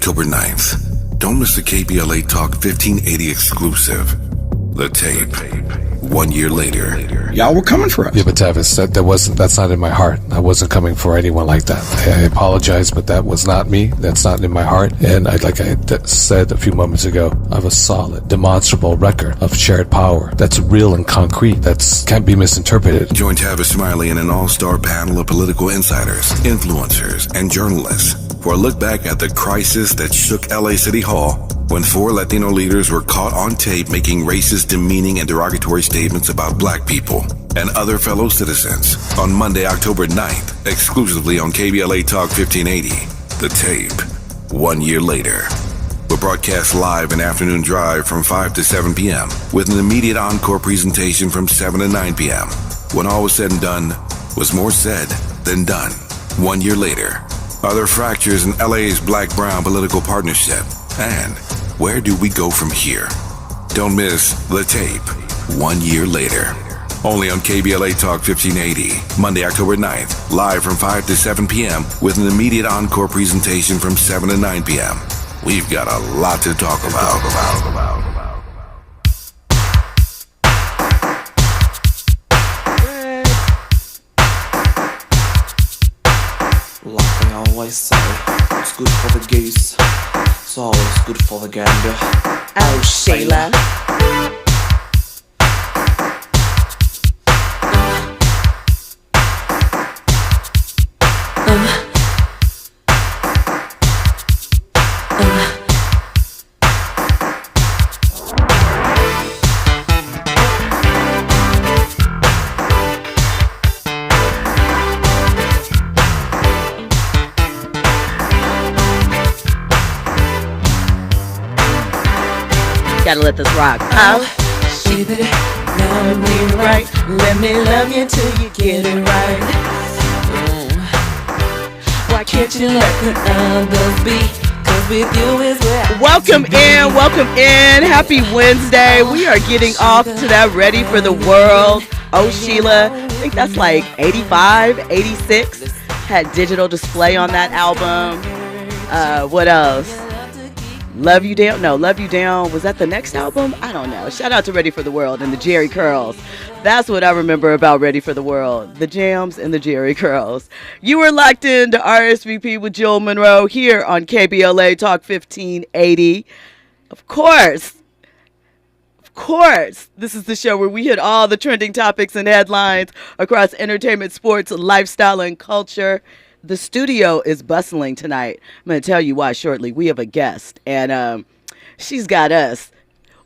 October 9th. Don't miss the KBLA Talk 1580 exclusive. The tape. 1 year later. Y'all were coming for us. Yeah, but Tavis, that's not in my heart. I wasn't coming for anyone like that. I apologize, but that was not me. That's not in my heart. And like I said a few moments ago, I have a solid, demonstrable record of shared power that's real and concrete. That can't be misinterpreted. Join Tavis Smiley and an all-star panel of political insiders, influencers, and journalists for a look back at the crisis that shook LA City Hall when 4 Latino leaders were caught on tape making racist, demeaning, and derogatory statements about black people and other fellow citizens on Monday, October 9th, exclusively on KBLA Talk 1580. The tape, 1 year later. We'll broadcast live in afternoon drive from 5 to 7 p.m. with an immediate encore presentation from 7 to 9 p.m. When all was said and done, was more said than done. 1 year later, are there fractures in LA's black-brown political partnership? And where do we go from here? Don't miss The Tape, 1 year later. Only on KBLA Talk 1580, Monday, October 9th, live from 5 to 7 p.m. with an immediate encore presentation from 7 to 9 p.m. We've got a lot to talk about. Like they always say, it's good for the goose, it's always good for the gander. Oh, Sheila. Gotta let this rock. Baby, love me right. Let me love you till you get it right. Why can't you let the others be? 'Cause with you is where Welcome in. Happy Wednesday. We are getting off to that Ready for the World. Oh, Sheila. I think that's like 85, 86. Had digital display on that album. What else? Love You Down. No, Love You Down. Was that the next album? I don't know. Shout out to Ready for the World and the Jerry Curls. That's what I remember about Ready for the World. The jams and the Jerry Curls. You were locked in to RSVP with Jill Munroe here on KBLA Talk 1580. Of course, this is the show where we hit all the trending topics and headlines across entertainment, sports, lifestyle, and culture. The studio is bustling tonight. I'm going to tell you why shortly. We have a guest, and she's got us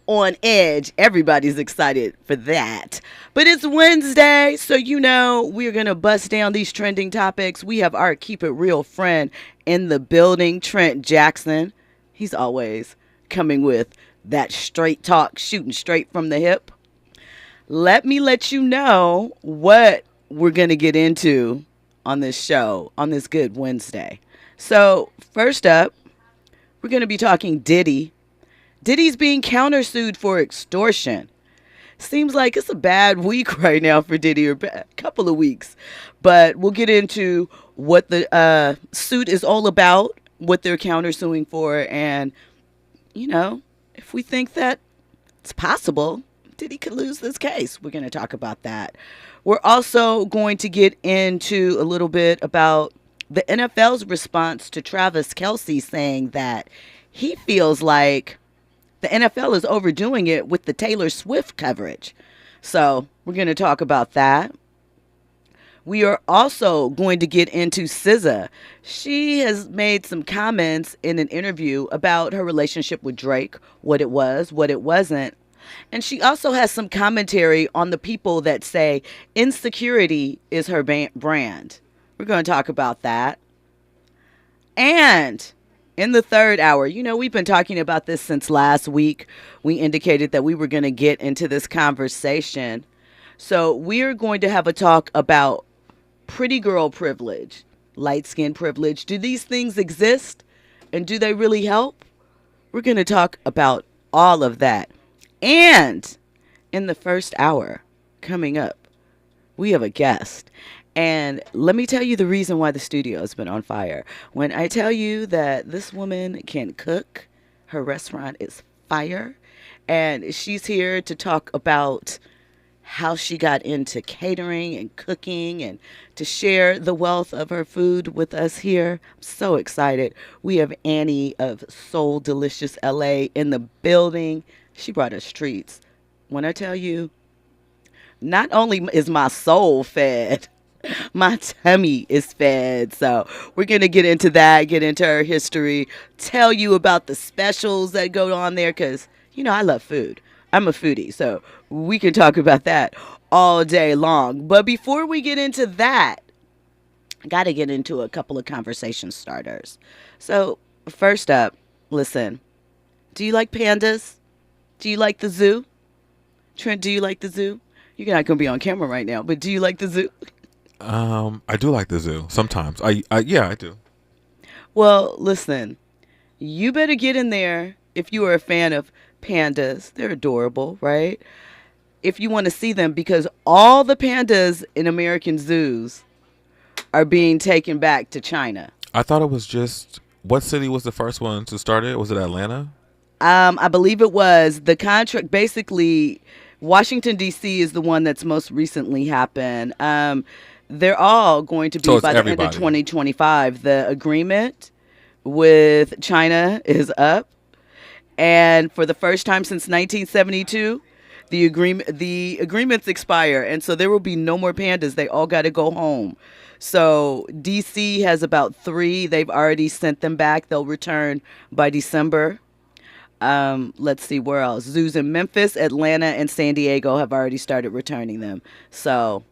on edge. Everybody's excited for that. But it's Wednesday, so you know we're going to bust down these trending topics. We have our Keep It Real friend in the building, Trent Jackson. He's always coming with that straight talk, shooting straight from the hip. Let me let you know what we're going to get into on this show, on this good Wednesday. So first up, we're going to be talking Diddy. Diddy's being countersued for extortion. Seems like it's a bad week right now for Diddy, or a couple of weeks. But we'll get into what the suit is all about, what they're countersuing for, and, you know, if we think that it's possible, Diddy could lose this case. We're going to talk about that. We're also going to get into a little bit about the NFL's response to Travis Kelce saying that he feels like the NFL is overdoing it with the Taylor Swift coverage. So we're going to talk about that. We are also going to get into SZA. She has made some comments in an interview about her relationship with Drake, what it was, what it wasn't. And she also has some commentary on the people that say insecurity is her brand. We're going to talk about that. And in the third hour, you know, we've been talking about this since last week. We indicated that we were going to get into this conversation. So we're going to have a talk about pretty girl privilege, light skin privilege. Do these things exist? And do they really help? We're going to talk about all of that. And in the first hour coming up, we have a guest. And let me tell you the reason why the studio has been on fire. When I tell you that this woman can cook, her restaurant is fire. And she's here to talk about how she got into catering and cooking and to share the wealth of her food with us here. I'm so excited. We have Annie of Soul Delicious LA in the building. She brought us treats. When I tell you, not only is my soul fed, my tummy is fed. So we're going to get into that, get into her history, tell you about the specials that go on there because, you know, I love food. I'm a foodie, so we can talk about that all day long. But before we get into that, I got to get into a couple of conversation starters. So first up, listen, do you like pandas? Do you like the zoo? Trent, do you like the zoo? You're not going to be on camera right now, but do you like the zoo? I do like the zoo sometimes. Yeah, I do. Well, listen, you better get in there if you are a fan of pandas. They're adorable, right? If you want to see them, because all the pandas in American zoos are being taken back to China. I thought it was just, what city was the first one to start it? Was it Atlanta? I believe it was. The contract, basically, Washington, D.C. is the one that's most recently happened. They're all going to be So it's by the end of 2025. The agreement with China is up. And for the first time since 1972, the agreements expire. And so there will be no more pandas. They all got to go home. So D.C. has about 3. They've already sent them back. They'll return by December. Let's see where else. Zoos in Memphis, Atlanta, and San Diego have already started returning them. So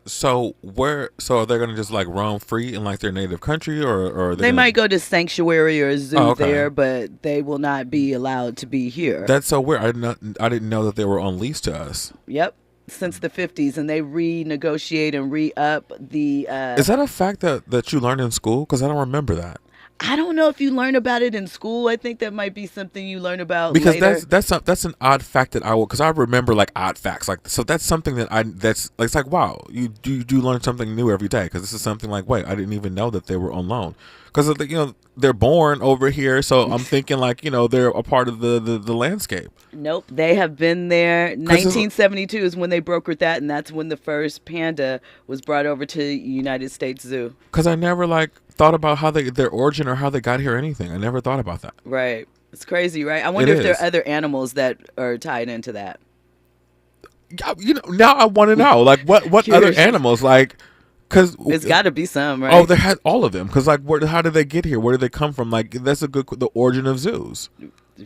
are they going to just like roam free in like their native country, or they might go to sanctuary or a zoo okay. there, but they will not be allowed to be here. That's so weird. I didn't know that they were on lease to us. Yep, since the 50s, and they renegotiate and re-up the. Is that a fact that you learned in school? Because I don't remember that. I don't know if you learn about it in school. I think that might be something you learn about because later. that's an odd fact that I will, because I remember like odd facts, like, so that's something that that's like, it's like, wow, you do learn something new every day, because this is something like, wait, I didn't even know that they were on loan, because they're born over here, so I'm thinking like, they're a part of the landscape. Nope, they have been there. 1972 is when they brokered that, and that's when the first panda was brought over to United States Zoo. Because I never like thought about how their origin or how they got here or anything. I never thought about that. Right. It's crazy, right? I wonder if there are other animals that are tied into that. Now I want to know, like, what other animals, like, because it's got to be some, right? Oh, they had all of them. Because like, how did they get here? Where did they come from? Like, that's the origin of zoos.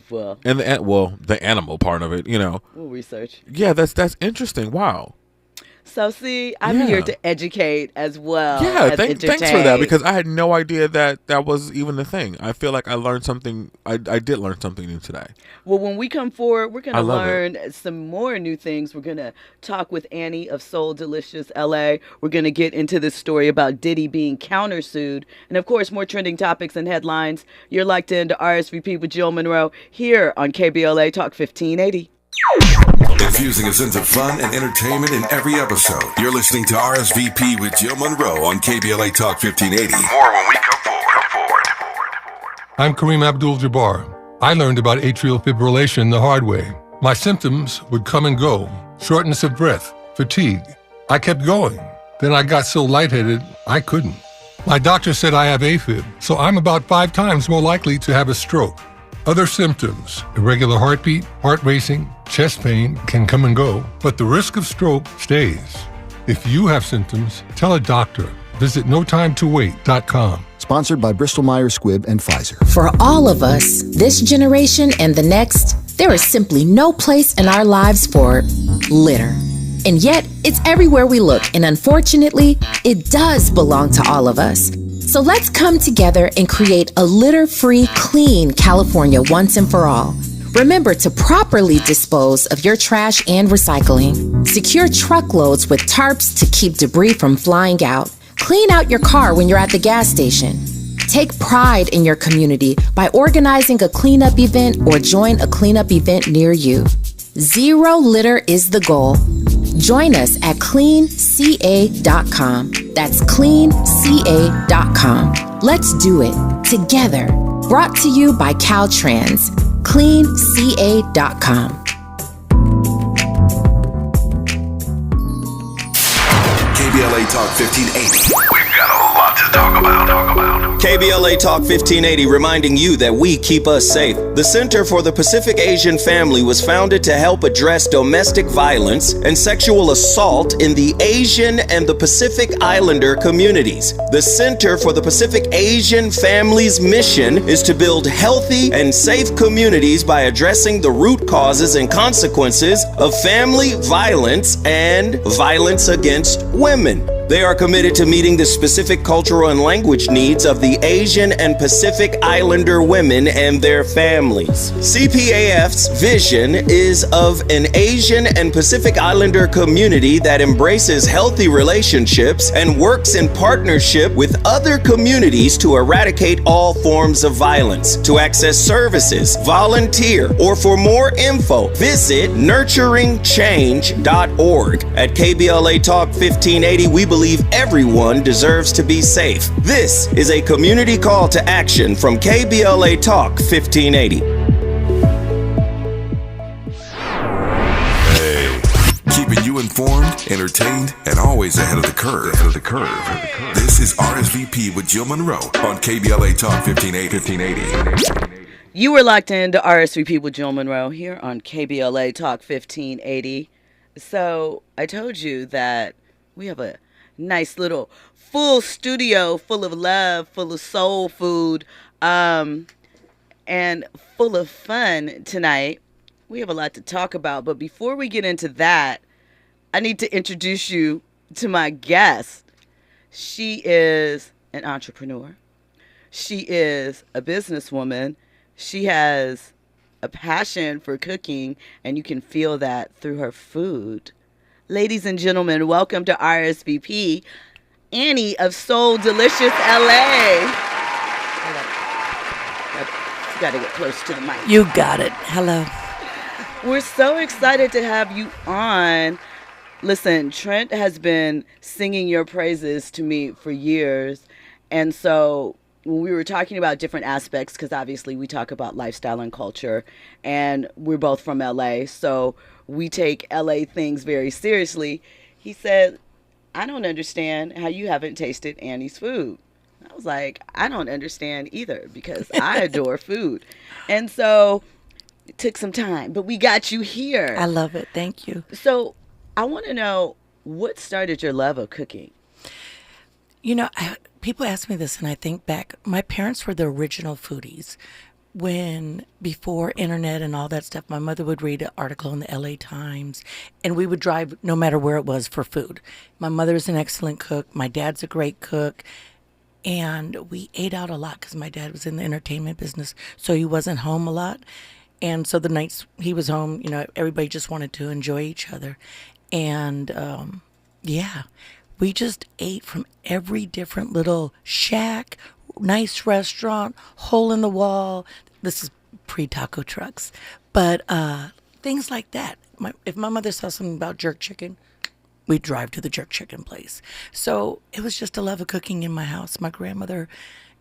Well, and the animal part of it, We'll research. Yeah, that's interesting. Wow. So see, I'm here to educate as well. Yeah, thanks for that, because I had no idea that was even a thing. I feel like I learned something. I did learn something new today. Well, when we come forward, we're going to learn some more new things. We're going to talk with Annie of Soul Delicious LA. We're going to get into this story about Diddy being countersued. And of course, more trending topics and headlines. You're locked into RSVP with Jill Munroe here on KBLA Talk 1580. Infusing a sense of fun and entertainment in every episode. You're listening to RSVP with Jill Munroe on KBLA Talk 1580. More when we come forward. I'm Kareem Abdul-Jabbar. I learned about atrial fibrillation the hard way. My symptoms would come and go. Shortness of breath, fatigue. I kept going. Then I got so lightheaded, I couldn't. My doctor said I have AFib, so I'm about 5 times more likely to have a stroke. Other symptoms, irregular heartbeat, heart racing, chest pain can come and go, but the risk of stroke stays. If you have symptoms, tell a doctor. Visit notimetowait.com. Sponsored by Bristol-Myers Squibb and Pfizer. For all of us, this generation and the next, there is simply no place in our lives for litter. And yet, it's everywhere we look, and unfortunately, it does belong to all of us. So let's come together and create a litter-free, clean California once and for all. Remember to properly dispose of your trash and recycling. Secure truckloads with tarps to keep debris from flying out. Clean out your car when you're at the gas station. Take pride in your community by organizing a cleanup event or join a cleanup event near you. Zero litter is the goal. Join us at cleanca.com. That's cleanca.com. Let's do it together. Brought to you by Caltrans. cleanca.com. KBLA Talk 1580. We've got a lot to talk about. KBLA Talk 1580 reminding you that we keep us safe. The Center for the Pacific Asian Family was founded to help address domestic violence and sexual assault in the Asian and the Pacific Islander communities. The Center for the Pacific Asian Family's mission is to build healthy and safe communities by addressing the root causes and consequences of family violence and violence against women. They are committed to meeting the specific cultural and language needs of the Asian and Pacific Islander women and their families. CPAF's vision is of an Asian and Pacific Islander community that embraces healthy relationships and works in partnership with other communities to eradicate all forms of violence. To access services, volunteer, or for more info, visit nurturingchange.org. At KBLA Talk 1580, we believe everyone deserves to be safe. This is a community call to action from KBLA Talk 1580. Hey, keeping you informed, entertained, and always ahead of the curve. This is RSVP with Jill Munroe on KBLA Talk 1580. You were locked into RSVP with Jill Munroe here on KBLA Talk 1580. So I told you that we have a nice little full studio full of love, full of soul food, and full of fun tonight. We have a lot to talk about, but before we get into that, I need to introduce you to my guest. She is an entrepreneur. She is a businesswoman. She has a passion for cooking, and you can feel that through her food. Ladies and gentlemen, welcome to RSVP, Annie of Soul Delicious LA. You got to get close to the mic. You got it. Hello. We're so excited to have you on. Listen, Trent has been singing your praises to me for years. And so when we were talking about different aspects, because obviously we talk about lifestyle and culture, and we're both from LA, so we take LA things very seriously. He said, I don't understand how you haven't tasted Annie's food. I was like, I don't understand either, because I adore food. And so it took some time, but we got you here. I love it. Thank you. So I want to know, what started your love of cooking? You know, people ask me this, and I think back. My parents were the original foodies. Before internet and all that stuff, my mother would read an article in the LA Times, and we would drive no matter where it was for food. My mother's an excellent cook. My dad's a great cook. And we ate out a lot because my dad was in the entertainment business, so he wasn't home a lot. And so the nights he was home, you know, everybody just wanted to enjoy each other. And, we just ate from every different little shack, nice restaurant, hole in the wall. This is pre-taco trucks. But things like that. If my mother saw something about jerk chicken, we'd drive to the jerk chicken place. So it was just a love of cooking in my house. My grandmother,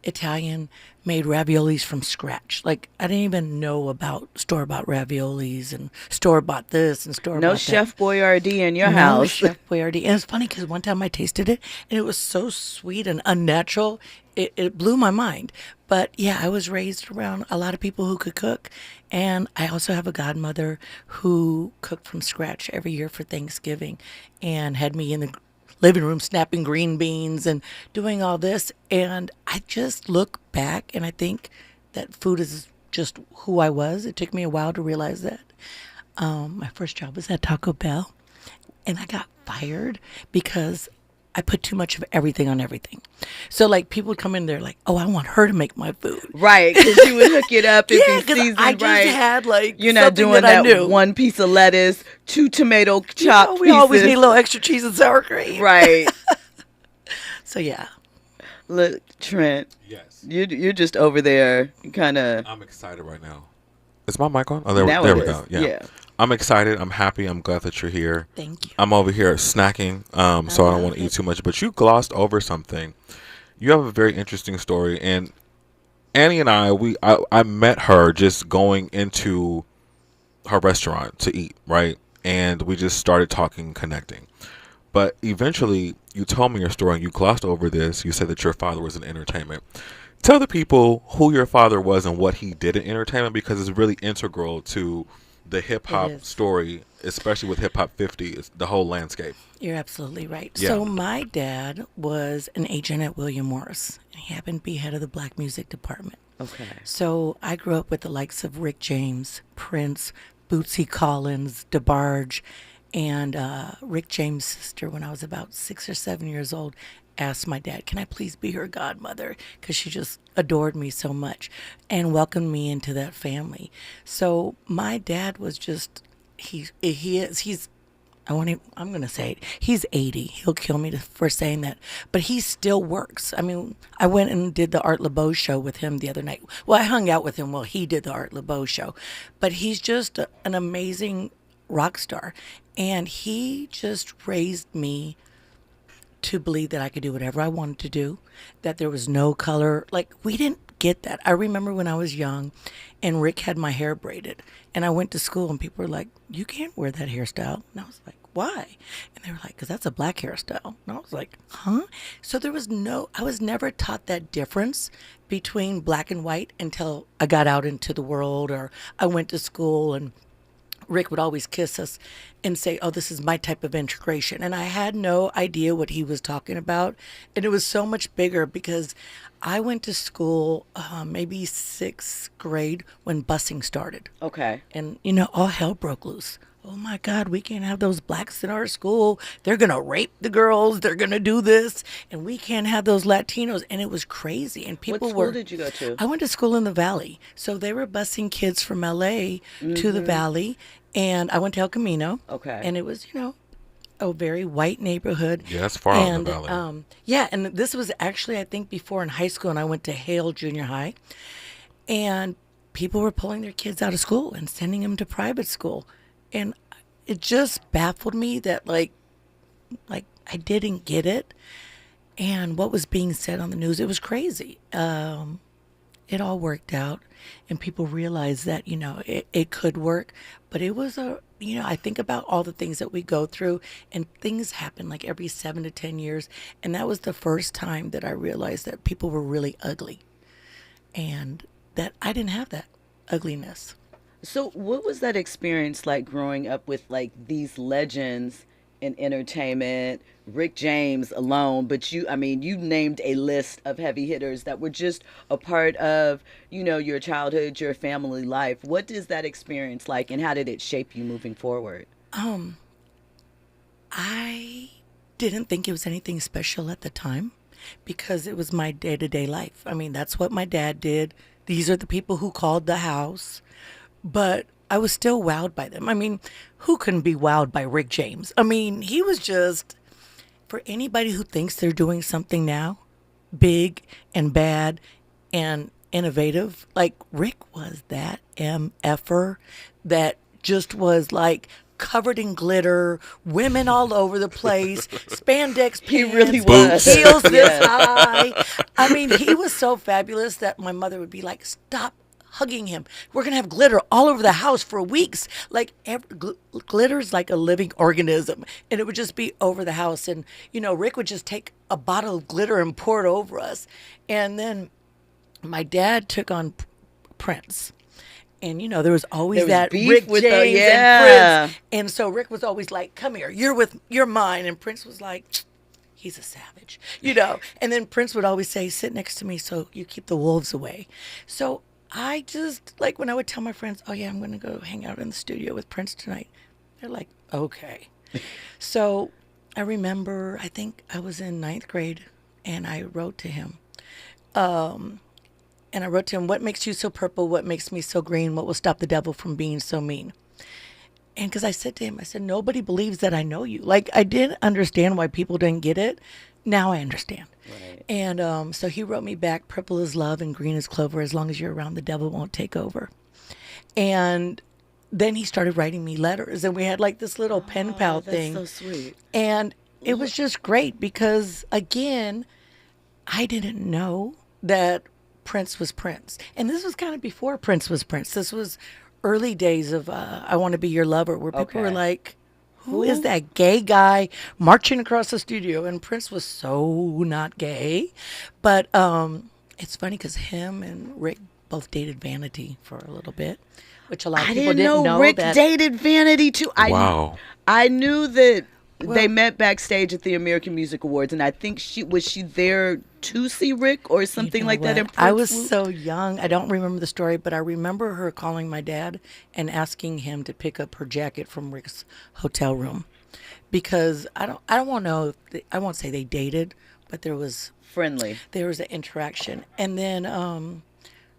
Italian, made raviolis from scratch. Like, I didn't even know about store-bought raviolis and store-bought this and store-bought that. No Chef Boyardee in your No house. Chef Boyardee. And it's funny because one time I tasted it, and it was so sweet and unnatural, it blew my mind. But, yeah, I was raised around a lot of people who could cook. And I also have a godmother who cooked from scratch every year for Thanksgiving and had me in the living room snapping green beans and doing all this. And I just look back and I think that food is just who I was. It took me a while to realize that. My first job was at Taco Bell, and I got fired because I put too much of everything on everything. So, like, people would come in there like, oh, I want her to make my food. Right, because you would hook it up if you seasoned I just right. had, like, You're not doing that one piece of lettuce, 2 tomato chopped pieces. We always need a little extra cheese and sour cream. Right. So, yeah. Look, Trent. Yes. You're just over there kind of. I'm excited right now. Is my mic on? Oh, there we Now it go. is. Yeah. I'm excited. I'm happy. I'm glad that you're here. Thank you. I'm over here snacking, so I don't want to eat too much. But you glossed over something. You have a very interesting story, and Annie and I met her just going into her restaurant to eat, right? And we just started talking, connecting. But eventually, you told me your story, and you glossed over this. You said that your father was in entertainment. Tell the people who your father was and what he did in entertainment, because it's really integral to the hip hop story, especially with Hip Hop 50, it's the whole landscape. You're absolutely right. Yeah. So my dad was an agent at William Morris. And he happened to be head of the black music department. Okay. So I grew up with the likes of Rick James, Prince, Bootsy Collins, DeBarge, and Rick James' sister, when I was about 6 or 7 years old, asked my dad, can I please be her godmother? Because she just adored me so much and welcomed me into that family. So my dad was just, I'm going to say it. He's 80. He'll kill me for saying that. But he still works. I mean, I went and did the Art Laboe show with him the other night. Well, I hung out with him while he did the Art Laboe show. But he's just an amazing rock star. And he just raised me to believe that I could do whatever I wanted to do, that there was no color. Like, we didn't get that. I remember when I was young and Rick had my hair braided, and I went to school and people were like, you can't wear that hairstyle. And I was like, why? And they were like, because that's a black hairstyle. And I was like, huh? So I was never taught that difference between black and white until I got out into the world, or I went to school, and Rick would always kiss us and say, oh, this is my type of integration. And I had no idea what he was talking about. And it was so much bigger because I went to school maybe 6th grade when busing started. Okay. And, all hell broke loose. Oh, my God, we can't have those blacks in our school. They're going to rape the girls. They're going to do this. And we can't have those Latinos. And it was crazy. And people What school did you go to? I went to school in the Valley. So they were busing kids from L.A. to the Valley. And I went to El Camino. Okay. And it was, a very white neighborhood. Yeah, that's far out in the Valley. And this was actually, I think, before in high school. And I went to Hale Junior High. And people were pulling their kids out of school and sending them to private school. And it just baffled me that, like I didn't get it. And what was being said on the news, it was crazy. It all worked out. And people realized that, it could work. But it was I think about all the things that we go through, and things happen like every 7 to 10 years. And that was the first time that I realized that people were really ugly. And that I didn't have that ugliness. So what was that experience like growing up with like these legends in entertainment, Rick James alone, but you named a list of heavy hitters that were just a part of, your childhood, your family life. What is that experience like, and how did it shape you moving forward? I didn't think it was anything special at the time because it was my day-to-day life. I mean, that's what my dad did. These are the people who called the house. But I was still wowed by them. I mean, who couldn't be wowed by Rick James? I mean, he was just, for anybody who thinks they're doing something now, big and bad and innovative, like Rick was that MFer that just was like covered in glitter, women all over the place, spandex pants, he really was. Heels this high. I mean, he was so fabulous that my mother would be like, stop hugging him. We're going to have glitter all over the house for weeks. Like glitter is like a living organism, and it would just be over the house. And, Rick would just take a bottle of glitter and pour it over us. And then my dad took on Prince. And, there was always that Rick James and Prince. And so Rick was always like, come here, you're mine. And Prince was like, he's a savage, And then Prince would always say, sit next to me so you keep the wolves away. So I just, like, when I would tell my friends, oh, yeah, I'm going to go hang out in the studio with Prince tonight, they're like, okay. So I remember, I think I was in 9th grade, and I wrote to him. What makes you so purple? What makes me so green? What will stop the devil from being so mean? And because I said to him, nobody believes that I know you. Like, I didn't understand why people didn't get it. Now I understand. Right. And so he wrote me back, purple is love and green is clover. As long as you're around, the devil won't take over. And then he started writing me letters, and we had like this little pen pal thing. That's so sweet. And it was just great because, again, I didn't know that Prince was Prince. And this was kind of before Prince was Prince. This was early days of I Want to Be Your Lover, where people were like, who is that gay guy marching across the studio? And Prince was so not gay. But it's funny because him and Rick both dated Vanity for a little bit, which a lot of people didn't know. Rick that dated Vanity too. Wow. I knew that they met backstage at the American Music Awards, and I think she was there to see Rick or something like that. In I was so young. I don't remember the story, but I remember her calling my dad and asking him to pick up her jacket from Rick's hotel room, because I don't want to know. I won't say they dated, but there was friendly. There was an interaction, and then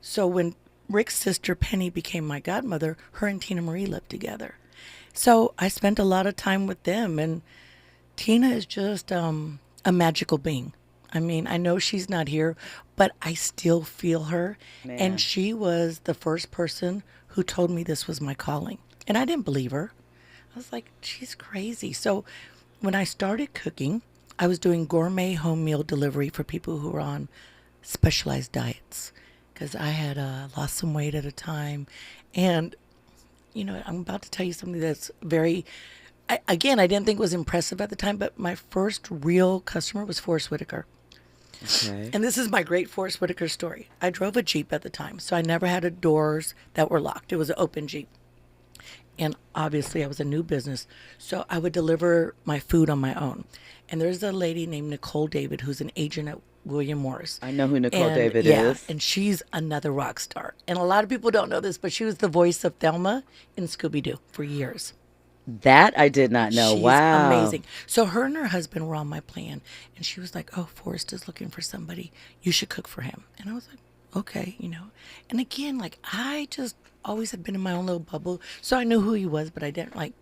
so when Rick's sister Penny became my godmother, her and Tina Marie lived together. So I spent a lot of time with them, and Tina is just a magical being. I mean, I know she's not here, but I still feel her. Man. And she was the first person who told me this was my calling. And I didn't believe her. I was like, she's crazy. So when I started cooking, I was doing gourmet home meal delivery for people who were on specialized diets, because I had lost some weight at a time. And you know, I'm about to tell you something that's very, I didn't think was impressive at the time, but my first real customer was Forrest Whitaker. Okay. And this is my great Forrest Whitaker story. I drove a Jeep at the time, so I never had doors that were locked. It was an open Jeep. And obviously I was a new business, so I would deliver my food on my own. And there's a lady named Nicole David who's an agent at William Morris. I know who Nicole David is. And she's another rock star. And a lot of people don't know this, but she was the voice of Thelma in Scooby-Doo for years. That I did not know. She's amazing. So her and her husband were on my plan, and she was like, oh, Forrest is looking for somebody. You should cook for him. And I was like, okay, you know. And again, like, I just always had been in my own little bubble, so I knew who he was, but I didn't, like,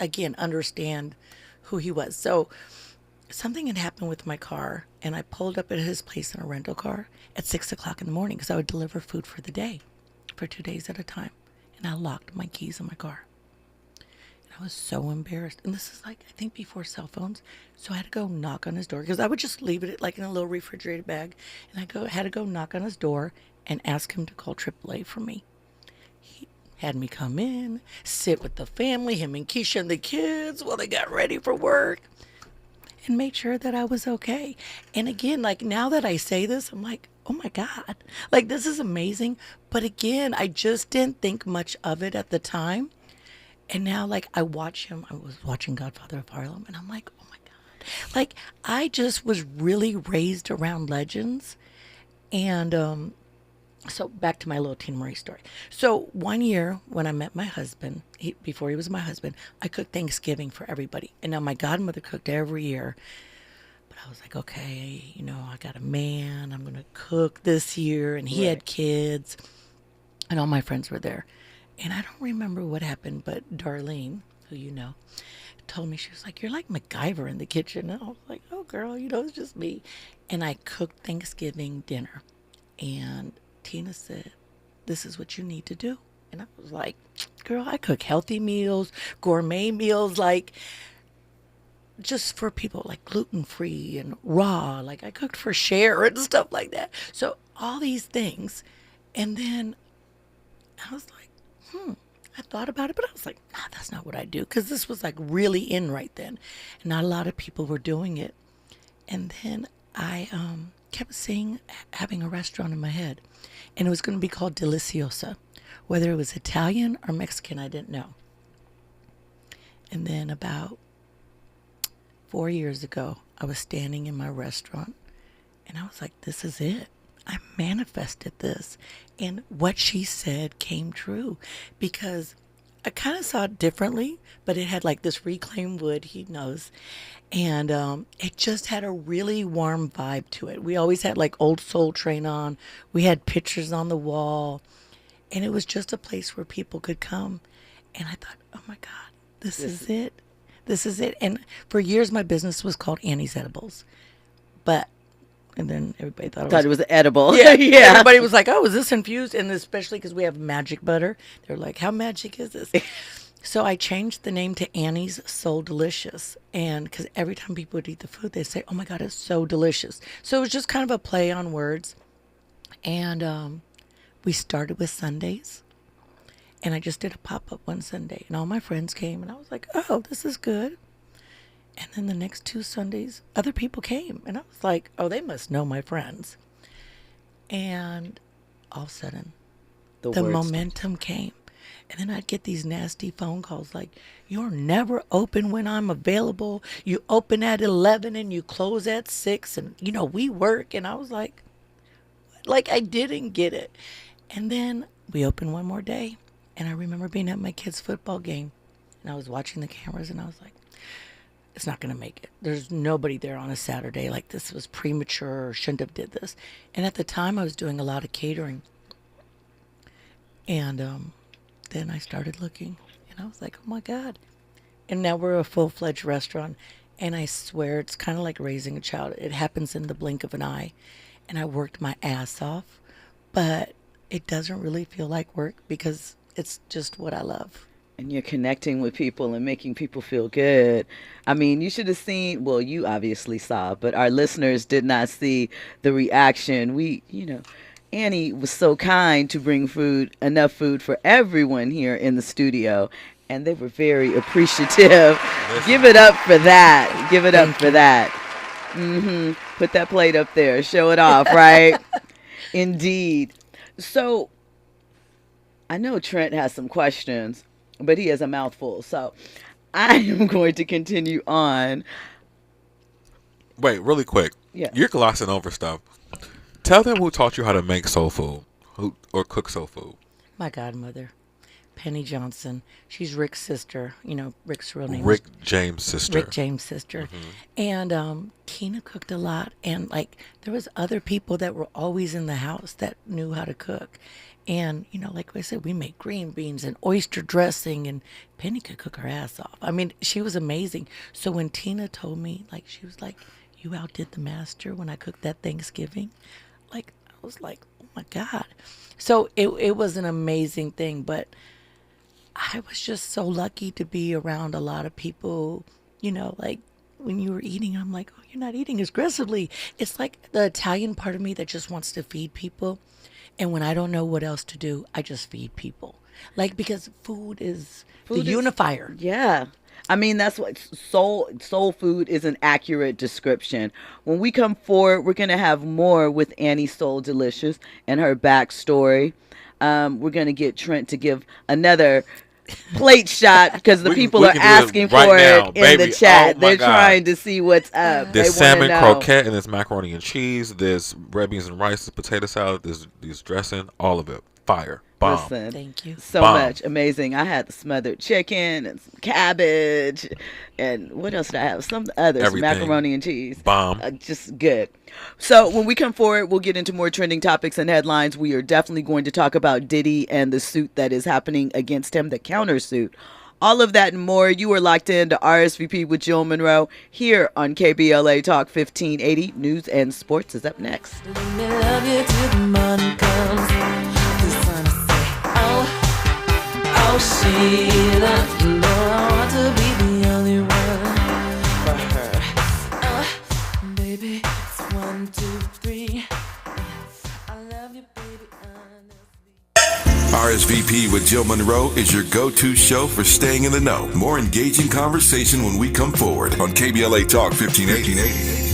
again, understand who he was. So something had happened with my car, and I pulled up at his place in a rental car at 6 o'clock in the morning because I would deliver food for the day, for 2 days at a time. And I locked my keys in my car. And I was so embarrassed. And this is like, I think before cell phones. So I had to go knock on his door, because I would just leave it like in a little refrigerated bag. And I had to go knock on his door and ask him to call AAA for me. He had me come in, sit with the family, him and Keisha and the kids while they got ready for work, and made sure that I was okay. And again, like, now that I say this, I'm like, oh my God, like, this is amazing. But again, I just didn't think much of it at the time. And now, like, I watch him. I was watching Godfather of Harlem, and I'm like, oh my God. Like, I just was really raised around legends. And so back to my little Tina Marie story. So one year when I met my husband, before he was my husband, I cooked Thanksgiving for everybody. And now my godmother cooked every year. But I was like, okay, you know, I got a man. I'm going to cook this year. And he had kids. And all my friends were there. And I don't remember what happened, but Darlene, who you know, told me, she was like, you're like MacGyver in the kitchen. And I was like, oh, girl, you know, it's just me. And I cooked Thanksgiving dinner. And Tina said, this is what you need to do. And I was like, girl, I cook healthy meals, gourmet meals, like just for people, like gluten-free and raw. Like, I cooked for Cher and stuff like that. So all these things. And then I was like, I thought about it, but I was like, nah, that's not what I do. Because this was like really in right then. And not a lot of people were doing it. And then I kept having a restaurant in my head. And it was going to be called Deliciosa. Whether it was Italian or Mexican, I didn't know. And then about 4 years ago, I was standing in my restaurant. And I was like, this is it. I manifested this. And what she said came true, because I kind of saw it differently, but it had like this reclaimed wood, he knows. And it just had a really warm vibe to it. We always had like Old Soul Train on. We had pictures on the wall. And it was just a place where people could come. And I thought, oh my God, this is it. This is it. And for years, my business was called Annie's Edibles. But And then everybody thought it was edible. Yeah, yeah. Everybody was like, "Oh, is this infused?" And especially because we have magic butter, they're like, "How magic is this?" So I changed the name to Annie's Soul Delicious, and because every time people would eat the food, they say, "Oh my God, it's so delicious." So it was just kind of a play on words, and we started with Sundays, and I just did a pop-up one Sunday, and all my friends came, and I was like, "Oh, this is good." And then the next 2 Sundays, other people came. And I was like, oh, they must know my friends. And all of a sudden, the momentum came. And then I'd get these nasty phone calls like, you're never open when I'm available. You open at 11 and you close at 6. And, we work. And I was like I didn't get it. And then we opened one more day. And I remember being at my kids' football game. And I was watching the cameras and I was like, it's not going to make it. There's nobody there on a Saturday. Like, this was premature or shouldn't have did this. And at the time, I was doing a lot of catering. And then I started looking. And I was like, oh, my God. And now we're a full-fledged restaurant. And I swear it's kind of like raising a child. It happens in the blink of an eye. And I worked my ass off. But it doesn't really feel like work because it's just what I love. And you're connecting with people and making people feel good. I mean, you should have seen, well, you obviously saw, but our listeners did not see the reaction. Annie was so kind to bring enough food for everyone here in the studio. And they were very appreciative. Give it up for that. Give it up for that. Put that plate up there. Show it off, right? Indeed. So, I know Trent has some questions, but he has a mouthful. So I am going to continue on. Wait, really quick. Yeah. You're glossing over stuff. Tell them who taught you how to make soul food or cook soul food. My godmother, Penny Johnson. She's Rick's sister. Rick's real name. Rick James' sister. Rick James' sister. And Tina cooked a lot. And, there was other people that were always in the house that knew how to cook. And, like I said, we made green beans and oyster dressing, and Penny could cook her ass off. I mean, she was amazing. So when Tina told me, she was like, you outdid the master when I cooked that Thanksgiving. I was like, oh, my God. So it was an amazing thing. But I was just so lucky to be around a lot of people, when you were eating, I'm like, oh, you're not eating aggressively. It's like the Italian part of me that just wants to feed people. And when I don't know what else to do, I just feed people. Because food is the unifier. Yeah. I mean, that's what soul food is an accurate description. When we come forward, we're going to have more with Annie Soul Delicious and her backstory. We're going to get Trent to give another plate shot because the people are asking for it in the chat. They're trying to see what's up. There's salmon croquette and there's macaroni and cheese. There's red beans and rice. There's potato salad. There's dressing. All of it. Fire. Bomb. Listen, thank you so much. Amazing. I had the smothered chicken and some cabbage and what else did I have? Some others. Everything. Macaroni and cheese. Bomb. Just good. So when we come forward, we'll get into more trending topics and headlines. We are definitely going to talk about Diddy and the suit that is happening against him, the countersuit. All of that and more. You are locked in to RSVP with Jill Munroe here on KBLA Talk 1580. News and sports is up next. Let me love you till the morning comes. Oh, Sheila, you know I want to be the only one for her. Baby, it's 1, 2, 3. I love you, baby, honestly. RSVP with Jill Munroe is your go-to show for staying in the know. More engaging conversation when we come forward on KBLA Talk 1580.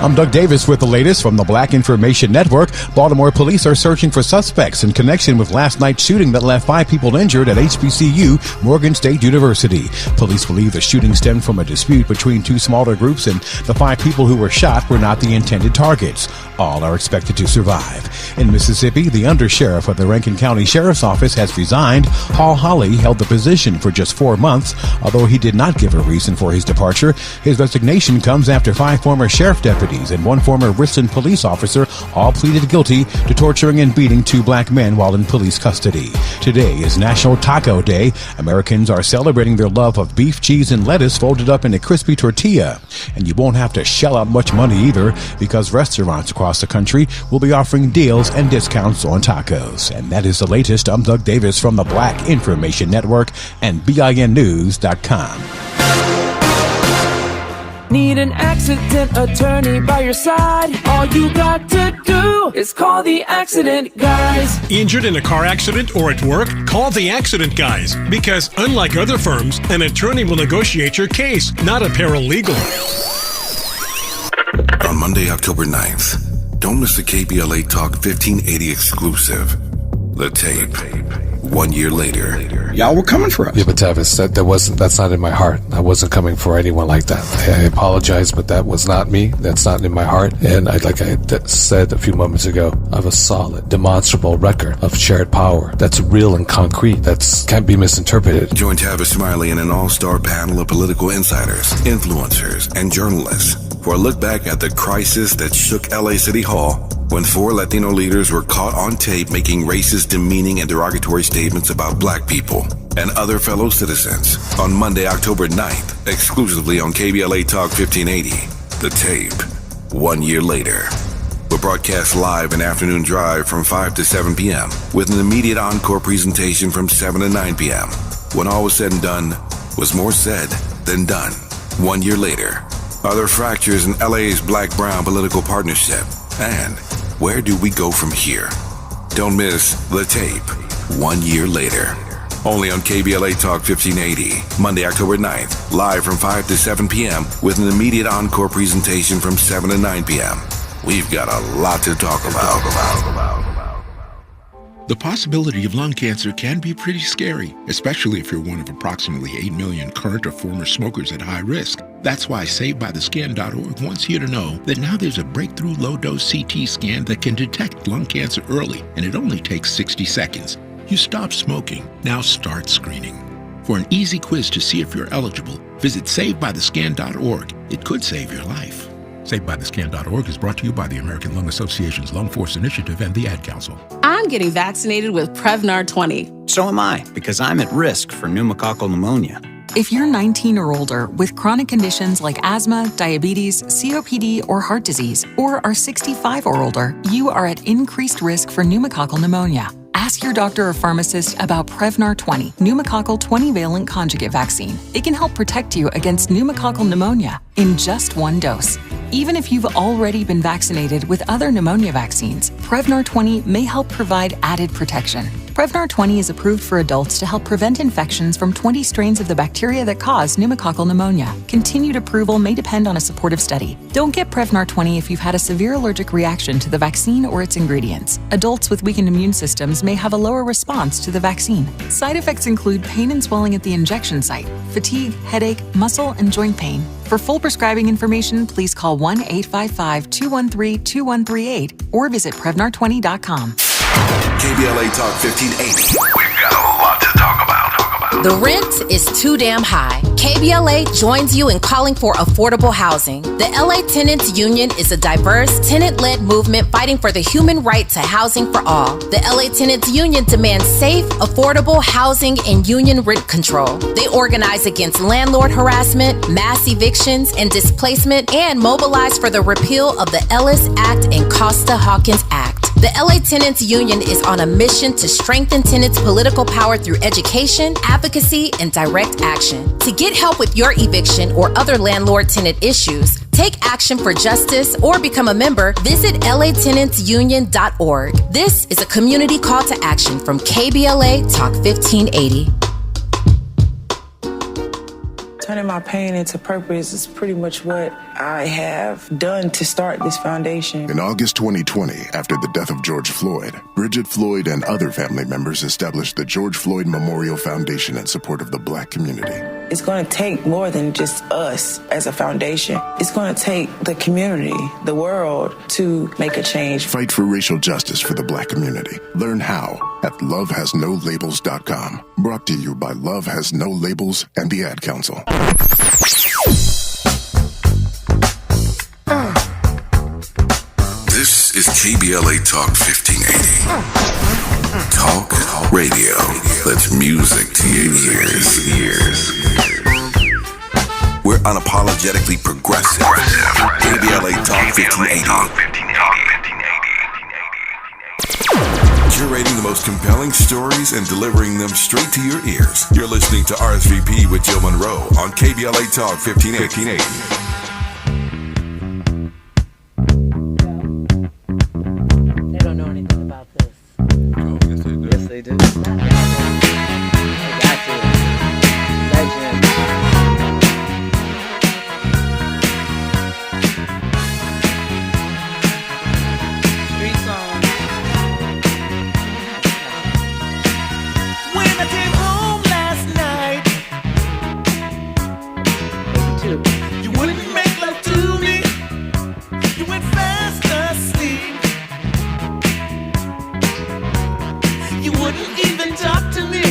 I'm Doug Davis with the latest from the Black Information Network. Baltimore police are searching for suspects in connection with last night's shooting that left 5 people injured at HBCU, Morgan State University. Police believe the shooting stemmed from a dispute between 2 smaller groups, and the 5 people who were shot were not the intended targets. All are expected to survive. In Mississippi, the undersheriff of the Rankin County Sheriff's Office has resigned. Paul Holly held the position for just 4 months, although he did not give a reason for his departure. His resignation comes after 5 former sheriff deputies deputies and one former Richland police officer all pleaded guilty to torturing and beating 2 black men while in police custody. Today is National Taco Day. Americans are celebrating their love of beef, cheese, and lettuce folded up in a crispy tortilla. And you won't have to shell out much money either, because restaurants across the country will be offering deals and discounts on tacos. And that is the latest. I'm Doug Davis from the Black Information Network and BINnews.com. Need an accident attorney by your side? All you got to do is call the accident guys. Injured in a car accident or at work? Call the accident guys. Because unlike other firms, an attorney will negotiate your case, not a paralegal. On Monday, October 9th, don't miss the KBLA Talk 1580 exclusive. The tape. 1 year later. Y'all were coming for us. Yeah, but Tavis, that's not in my heart. I wasn't coming for anyone like that. I apologize, but that was not me. That's not in my heart. And like I said a few moments ago, I have a solid, demonstrable record of shared power that's real and concrete. That can't be misinterpreted. Join Tavis Smiley and an all-star panel of political insiders, influencers, and journalists for a look back at the crisis that shook LA City Hall when 4 Latino leaders were caught on tape making racist, demeaning, and derogatory statements about black people and other fellow citizens. On Monday, October 9th, exclusively on KBLA Talk 1580, The Tape, 1 year later. We'll broadcast live an afternoon drive from 5 to 7 p.m. with an immediate encore presentation from 7 to 9 p.m. When all was said and done, was more said than done. 1 year later, are there fractures in LA's black-brown political partnership? And where do we go from here? Don't miss The Tape, 1 year later. Only on KBLA Talk 1580, Monday, October 9th, live from 5 to 7 p.m. with an immediate encore presentation from 7 to 9 p.m. We've got a lot to talk about. The possibility of lung cancer can be pretty scary, especially if you're one of approximately 8 million current or former smokers at high risk. That's why SaveByTheScan.org wants you to know that now there's a breakthrough low-dose CT scan that can detect lung cancer early, and it only takes 60 seconds. You stop smoking, now start screening. For an easy quiz to see if you're eligible, visit SaveByTheScan.org. It could save your life. SaveByTheScan.org is brought to you by the American Lung Association's Lung Force Initiative and the Ad Council. I'm getting vaccinated with Prevnar 20. So am I, because I'm at risk for pneumococcal pneumonia. If you're 19 or older with chronic conditions like asthma, diabetes, COPD, or heart disease, or are 65 or older, you are at increased risk for pneumococcal pneumonia. Ask your doctor or pharmacist about Prevnar 20, pneumococcal 20-valent conjugate vaccine. It can help protect you against pneumococcal pneumonia in just 1 dose. Even if you've already been vaccinated with other pneumonia vaccines, Prevnar 20 may help provide added protection. Prevnar 20 is approved for adults to help prevent infections from 20 strains of the bacteria that cause pneumococcal pneumonia. Continued approval may depend on a supportive study. Don't get Prevnar 20 if you've had a severe allergic reaction to the vaccine or its ingredients. Adults with weakened immune systems may have a lower response to the vaccine. Side effects include pain and swelling at the injection site, fatigue, headache, muscle, and joint pain. For full prescribing information, please call 1-855-213-2138 or visit Prevnar20.com. KBLA Talk 1580. We've got a lot to talk about. The rent is too damn high. KBLA joins you in calling for affordable housing. The LA Tenants Union is a diverse, tenant-led movement fighting for the human right to housing for all. The LA Tenants Union demands safe, affordable housing and union rent control. They organize against landlord harassment, mass evictions, and displacement, and mobilize for the repeal of the Ellis Act and Costa-Hawkins Act. The LA Tenants Union is on a mission to strengthen tenants' political power through education, advocacy, and direct action. To get help with your eviction or other landlord-tenant issues, take action for justice, or become a member, visit latenantsunion.org. This is a community call to action from KBLA Talk 1580. Turning my pain into purpose is pretty much what I have done to start this foundation. In August 2020, after the death of George Floyd, Bridget Floyd and other family members established the George Floyd Memorial Foundation in support of the Black community. It's going to take more than just us as a foundation. It's going to take the community, the world, to make a change. Fight for racial justice for the Black community. Learn how at lovehasnolabels.com. Brought to you by Love Has No Labels and the Ad Council. is KBLA Talk 1580. Talk radio. That's music to your ears. We're unapologetically progressive. KBLA Talk 1580. Curating the most compelling stories and delivering them straight to your ears. You're listening to RSVP with Jill Munroe on KBLA Talk 1580. They don't know anything about this. Oh, yes, they do. Yes, they do. I got to. Legend. Street song. When I came home last night, you wouldn't make love to me. You went fast asleep. You wouldn't even talk to me.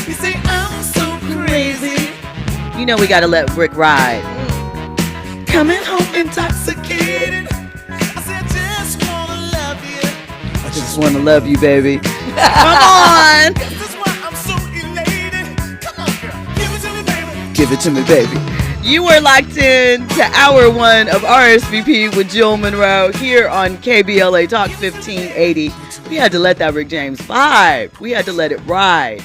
You say I'm so crazy. You know we gotta let Rick ride. Coming home intoxicated. I said I just wanna love you. I just wanna love you, baby. Come on. That's why I'm so elated. Come on, girl. Give it to me, baby. Give it to me, baby. You were locked in to hour one of RSVP with Jill Munroe here on KBLA Talk 1580. We had to let that Rick James vibe. We had to let it ride.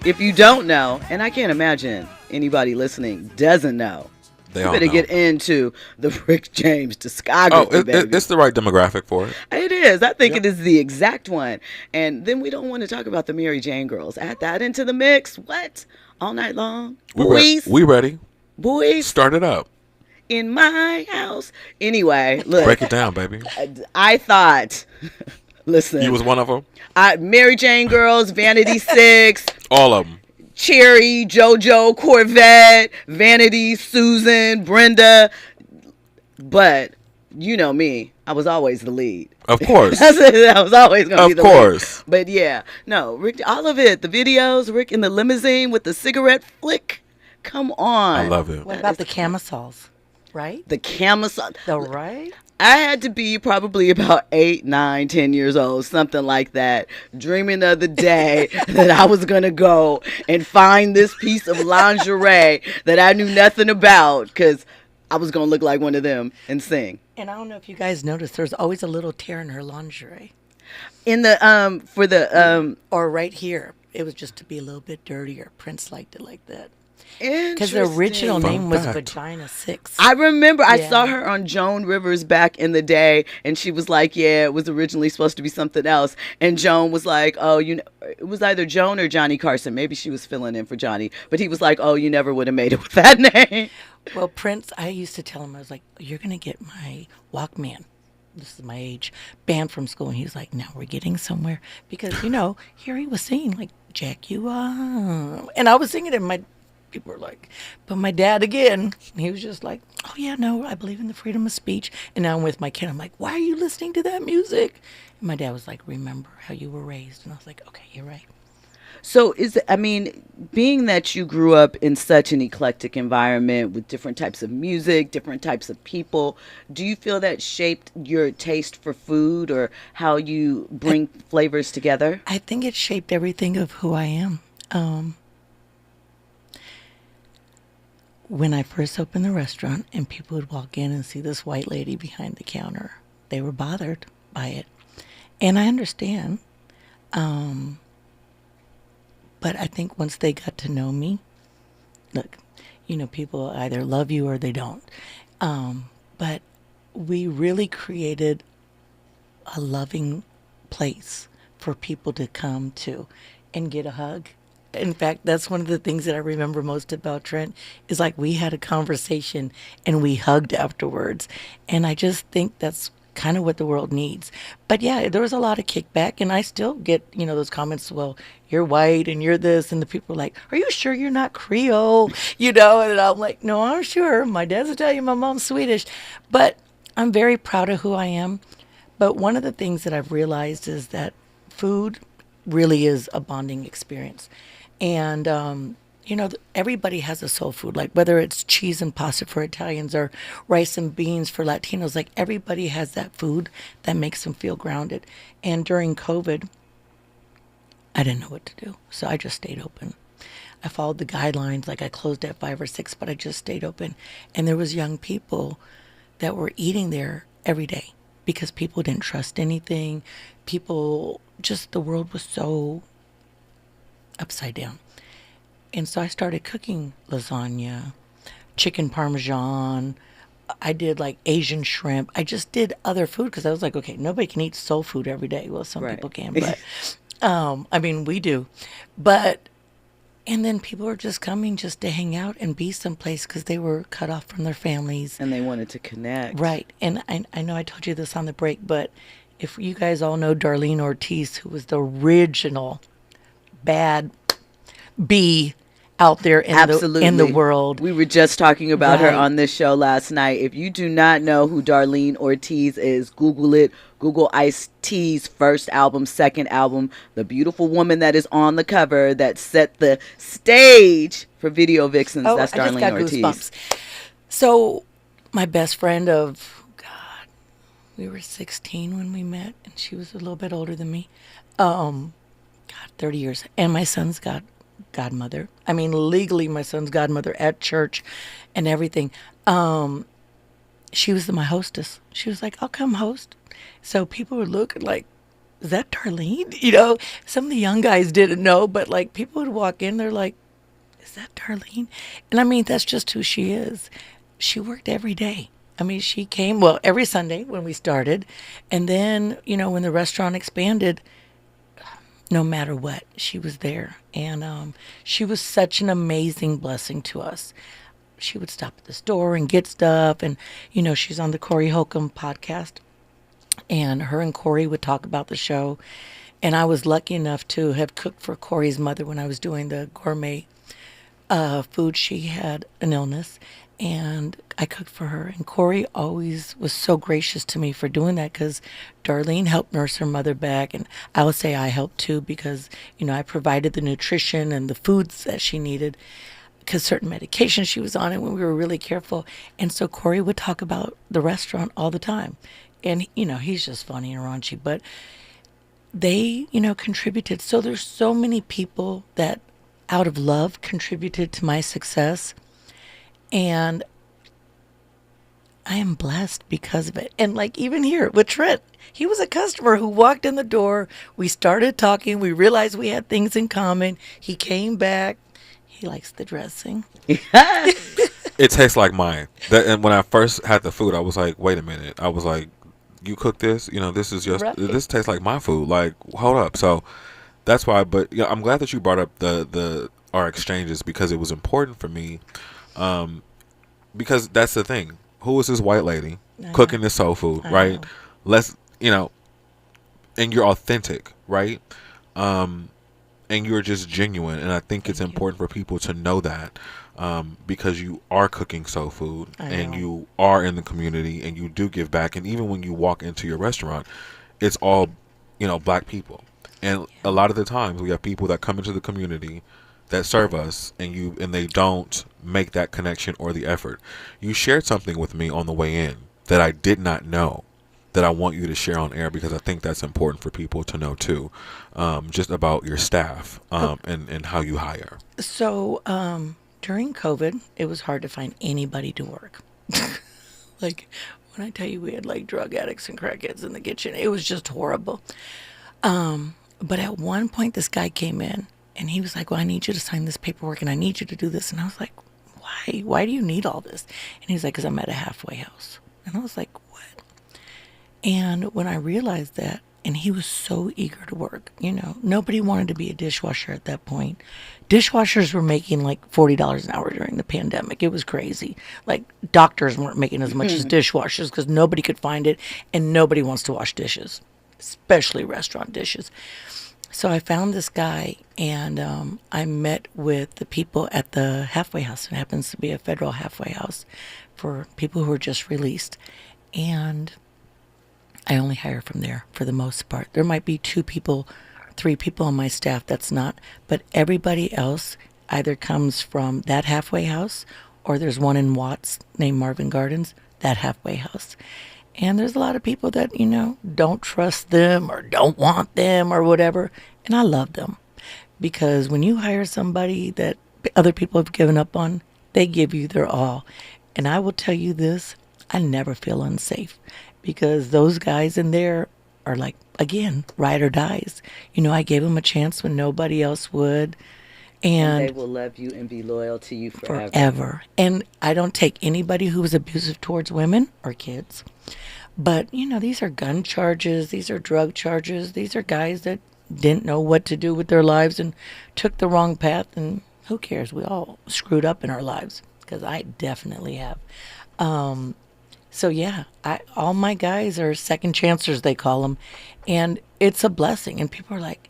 If you don't know, and I can't imagine anybody listening doesn't know, They you all better know. get into the Rick James discography, baby. It's the right demographic for it. It is. I think it is the exact one. And then we don't want to talk about the Mary Jane girls. Add that into the mix. What? All night long? Boys? We ready. Boys? Start it up. In my house. Anyway, look. Break it down, baby. I thought, listen. You was one of them? Mary Jane girls, Vanity 6. All of them. Cherry, JoJo, Corvette, Vanity, Susan, Brenda. But you know me. I was always the lead. Of course. I was always going to be the course. lead. But yeah, no, Rick, all of it. The videos, Rick in the limousine with the cigarette flick. Come on. I love it. What about the camisoles? Right? The camisole. Right? I had to be probably about 8, 9, 10 years old, something like that, dreaming of the day that I was going to go and find this piece of lingerie that I knew nothing about because I was going to look like one of them and sing. And I don't know if you guys noticed, there's always a little tear in her lingerie. In the, for the, or right here. It was just to be a little bit dirtier. Prince liked it like that. Because the original name was Vagina 6. I remember I saw her on Joan Rivers back in the day, and she was like, yeah, it was originally supposed to be something else. And Joan was like, oh, you know, it was either Joan or Johnny Carson. Maybe she was filling in for Johnny. But he was like, oh, you never would have made it with that name. Well, Prince, I used to tell him, I was like, you're going to get my Walkman. This is my age. Banned from school. And he was like, now we're getting somewhere. Because, you know, here he was singing, like, Jack You Up. And I was singing it, and my people were like, but my dad again, he was just like, oh yeah, no, I believe in the freedom of speech. And now I'm with my kid, I'm like, why are you listening to that music? And my dad was like, remember how you were raised. And I was like, okay, you're right. So being that you grew up in such an eclectic environment with different types of music, different types of people, do you feel that shaped your taste for food or how you bring flavors together? I think it shaped everything of who I am. When I first opened the restaurant and people would walk in and see this white lady behind the counter, they were bothered by it. And I understand. But I think once they got to know me, look, you know, people either love you or they don't. But we really created a loving place for people to come to and get a hug. In fact, that's one of the things that I remember most about Trent is like we had a conversation and we hugged afterwards. And I just think that's kind of what the world needs. But yeah, there was a lot of kickback and I still get, you know, those comments, well, you're white and you're this. And the people are like, are you sure you're not Creole? You know, and I'm like, no, I'm sure. My dad's Italian, my mom's Swedish. But I'm very proud of who I am. But one of the things that I've realized is that food really is a bonding experience. And you know, everybody has a soul food, like whether it's cheese and pasta for Italians or rice and beans for Latinos, like everybody has that food that makes them feel grounded. And during COVID, I didn't know what to do. So I just stayed open. I followed the guidelines, like I closed at 5 or 6, but I just stayed open. And there was young people that were eating there every day because people didn't trust anything. People, just the world was so upside down. And so I started cooking lasagna, chicken parmesan. I did like Asian shrimp. I just did other food because I was like, okay, nobody can eat soul food every day. Well, some people can, but I mean, we do. But, and then people were just coming just to hang out and be someplace because they were cut off from their families. And they wanted to connect. Right. And I know I told you this on the break, but if you guys all know Darlene Ortiz, who was the original bad bee out there in the world. We were just talking about her on this show last night. If you do not know who Darlene Ortiz is, Google it. Google Ice-T's first album, second album, the beautiful woman that is on the cover that set the stage for Video Vixens. That's Darlene Ortiz. Goosebumps. So my best friend of, God, we were 16 when we met, and she was a little bit older than me. 30 years. And my son's godmother. I mean, legally my son's godmother at church and everything. She was my hostess. She was like, I'll come host. So people would look like, is that Darlene? You know, some of the young guys didn't know, but like people would walk in, they're like, is that Darlene? And I mean, that's just who she is. She worked every day. I mean, she came, well, every Sunday when we started. And then, you know, when the restaurant expanded, no matter what, she was there. And she was such an amazing blessing to us. She would stop at the store and get stuff. And, you know, she's on the Corey Holcomb podcast. And her and Corey would talk about the show. And I was lucky enough to have cooked for Corey's mother when I was doing the gourmet food. She had an illness. And I cooked for her. And Corey always was so gracious to me for doing that because Darlene helped nurse her mother back. And I would say I helped too because, you know, I provided the nutrition and the foods that she needed because certain medications she was on and when we were really careful. And so Corey would talk about the restaurant all the time. And, you know, he's just funny and raunchy. But they, you know, contributed. So there's so many people that out of love contributed to my success. And I am blessed because of it. And like even here with Trent, he was a customer who walked in the door. We started talking. We realized we had things in common. He came back. He likes the dressing. It tastes like mine. And when I first had the food, I was like, wait a minute. I was like, you cook this? You know, this is just, this tastes like my food. Like, hold up. So that's why, but yeah, I'm glad that you brought up our exchanges because it was important for me. Because that's the thing. Who is this white lady cooking this soul food, right? Let's, you know, and you're authentic, right? And you're just genuine. And I think it's important for people to know that because you are cooking soul food and you are in the community and you do give back. And even when you walk into your restaurant, it's all, you know, black people. And a lot of the times we have people that come into the community that serve us and they don't make that connection or the effort. You shared something with me on the way in that I did not know that I want you to share on air because I think that's important for people to know too, just about your staff and how you hire. So during COVID, it was hard to find anybody to work. Like when I tell you we had like drug addicts and crackheads in the kitchen, it was just horrible. But at one point this guy came in and he was like, well, I need you to sign this paperwork and I need you to do this. And I was like, why? Why do you need all this? And he's like, because I'm at a halfway house. And I was like, what? And when I realized that, and he was so eager to work, you know, nobody wanted to be a dishwasher at that point. Dishwashers were making like $40 an hour during the pandemic. It was crazy. Like doctors weren't making as much as dishwashers because nobody could find it and nobody wants to wash dishes, especially restaurant dishes. So I found this guy, and I met with the people at the halfway house. It happens to be a federal halfway house for people who are just released. And I only hire from there for the most part. There might be 2 people, 3 people on my staff that's not. But everybody else, either comes from that halfway house, or there's one in Watts named Marvin Gardens, that halfway house. And there's a lot of people that, don't trust them or don't want them or whatever. And I love them, because when you hire somebody that other people have given up on, they give you their all. And I will tell you this, I never feel unsafe, because those guys in there are like, again, ride or dies. I gave them a chance when nobody else would. And they will love you and be loyal to you forever. And I don't take anybody who is abusive towards women or kids. But, these are gun charges. These are drug charges. These are guys that didn't know what to do with their lives and took the wrong path. And who cares? We all screwed up in our lives, because I definitely have. So, yeah, all my guys are second chancers, they call them. And it's a blessing. And people are like,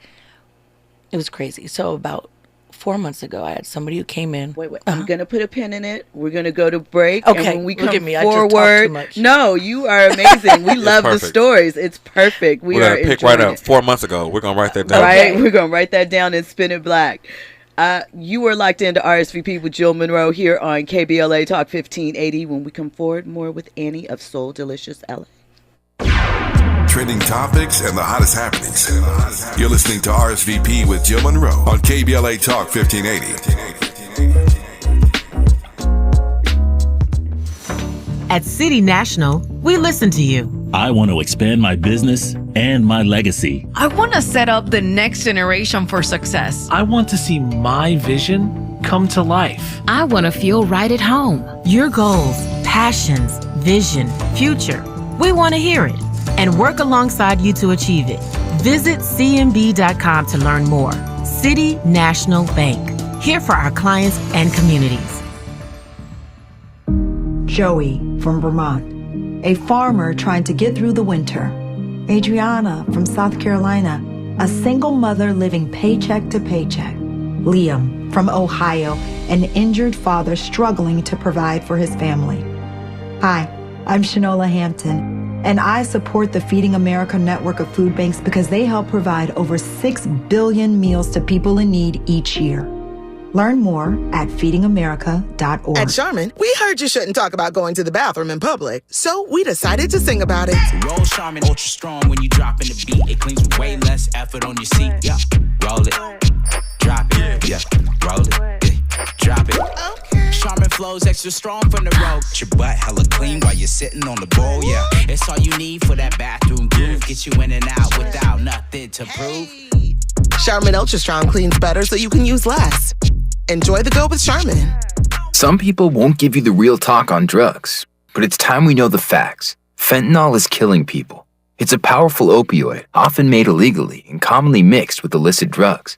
it was crazy. So about 4 months ago, I had somebody who came in. Wait. I'm going to put a pin in it. We're going to go to break. Okay. And when we come Look at me. forward, I just talked too much. No, you are amazing. We love the stories. It's perfect. We're going to pick right up 4 months ago. We're going to write that down. Right. We're going to write that down and spin it black. You were locked into RSVP with Jill Munroe here on KBLA Talk 1580. When we come forward, more with Annie of Soul Delicious LA. Trending topics and the hottest happenings. You're listening to RSVP with Jill Munroe on KBLA Talk 1580. At City National, we listen to you. I want to expand my business and my legacy. I want to set up the next generation for success. I want to see my vision come to life. I want to feel right at home. Your goals, passions, vision, future. We want to hear it and work alongside you to achieve it. Visit cmb.com to learn more. City National Bank. Here for our clients and communities. Joey from Vermont, a farmer trying to get through the winter. Adriana from South Carolina, a single mother living paycheck to paycheck. Liam from Ohio, an injured father struggling to provide for his family. Hi, I'm Shanola Hampton, and I support the Feeding America network of food banks because they help provide over 6 billion meals to people in need each year. Learn more at feedingamerica.org. At Charmin, we heard you shouldn't talk about going to the bathroom in public, so we decided to sing about it. Roll Charmin ultra strong when you drop in the beat. It cleans with way less effort on your seat. Yeah, roll it, drop it. Yeah, roll it, yeah, drop it. Okay. Charmin flows extra strong from the road. Your butt hella clean while you're sitting on the bowl. Yeah, it's all you need for that bathroom groove. Get you in and out without nothing to prove. Charmin Ultra Strong cleans better so you can use less. Enjoy the go with Charmin. Some people won't give you the real talk on drugs, but it's time we know the facts. Fentanyl is killing people. It's a powerful opioid, often made illegally and commonly mixed with illicit drugs.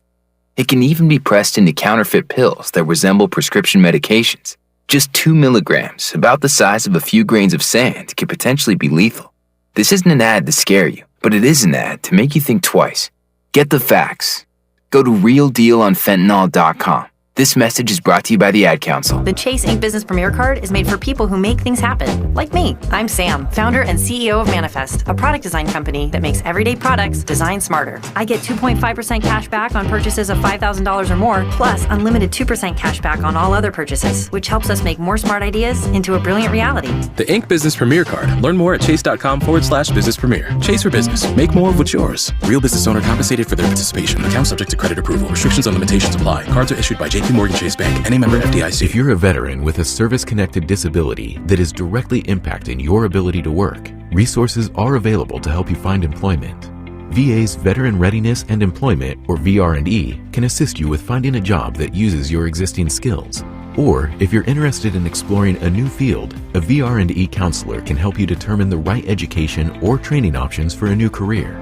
It can even be pressed into counterfeit pills that resemble prescription medications. Just 2 milligrams, about the size of a few grains of sand, can potentially be lethal. This isn't an ad to scare you, but it is an ad to make you think twice. Get the facts. Go to realdealonfentanyl.com. This message is brought to you by the Ad Council. The Chase Ink Business Premier Card is made for people who make things happen, like me. I'm Sam, founder and CEO of Manifest, a product design company that makes everyday products designed smarter. I get 2.5% cash back on purchases of $5,000 or more, plus unlimited 2% cash back on all other purchases, which helps us make more smart ideas into a brilliant reality. The Ink Business Premier Card. Learn more at chase.com/business premier. Chase for business. Make more of what's yours. Real business owner compensated for their participation. Account subject to credit approval. Restrictions and limitations apply. Cards are issued by JP Morgan Chase Bank, any member FDIC. If you're a veteran with a service-connected disability that is directly impacting your ability to work, resources are available to help you find employment. VA's Veteran Readiness and Employment, or VR&E, can assist you with finding a job that uses your existing skills. Or, if you're interested in exploring a new field, a VR&E counselor can help you determine the right education or training options for a new career.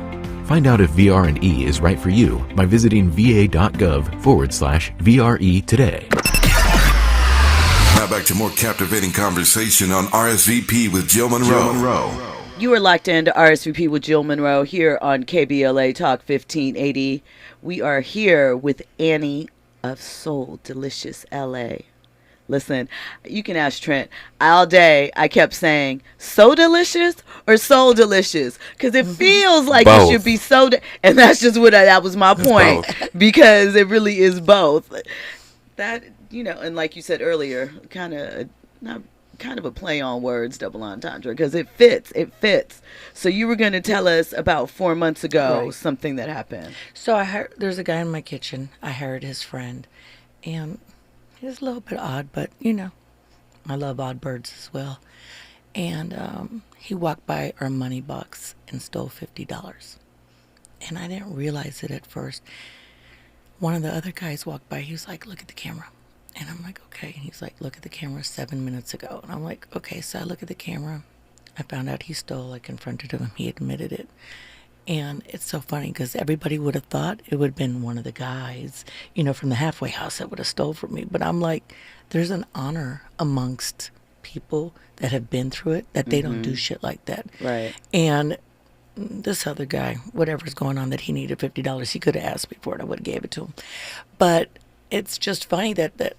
Find out if VR&E is right for you by visiting va.gov/VRE today. Now back to more captivating conversation on RSVP with Jill Munroe. You are locked into RSVP with Jill Munroe here on KBLA Talk 1580. We are here with Annie of Soul Delicious LA. Listen, you can ask Trent. All day, I kept saying, so delicious or soul delicious? Because it feels like both. it should be and that's just that was my point. Because it really is both. that, and like you said earlier, kind of a play on words, double entendre, because it fits. So you were going to tell us about 4 months ago something that happened. So there's a guy in my kitchen. I hired his friend, and he was a little bit odd, but I love odd birds as well. And he walked by our money box and stole $50. And I didn't realize it at first. One of the other guys walked by. He was like, "Look at the camera." And I'm like, "Okay." And he's like, "Look at the camera 7 minutes ago." And I'm like, "Okay." So I look at the camera. I found out he stole. I confronted him. He admitted it. And it's so funny because everybody would have thought it would have been one of the guys, from the halfway house that would have stole from me. But I'm like, there's an honor amongst people that have been through it that they don't do shit like that. Right. And this other guy, whatever's going on, that he needed $50, he could have asked me for it. I would have gave it to him. But it's just funny that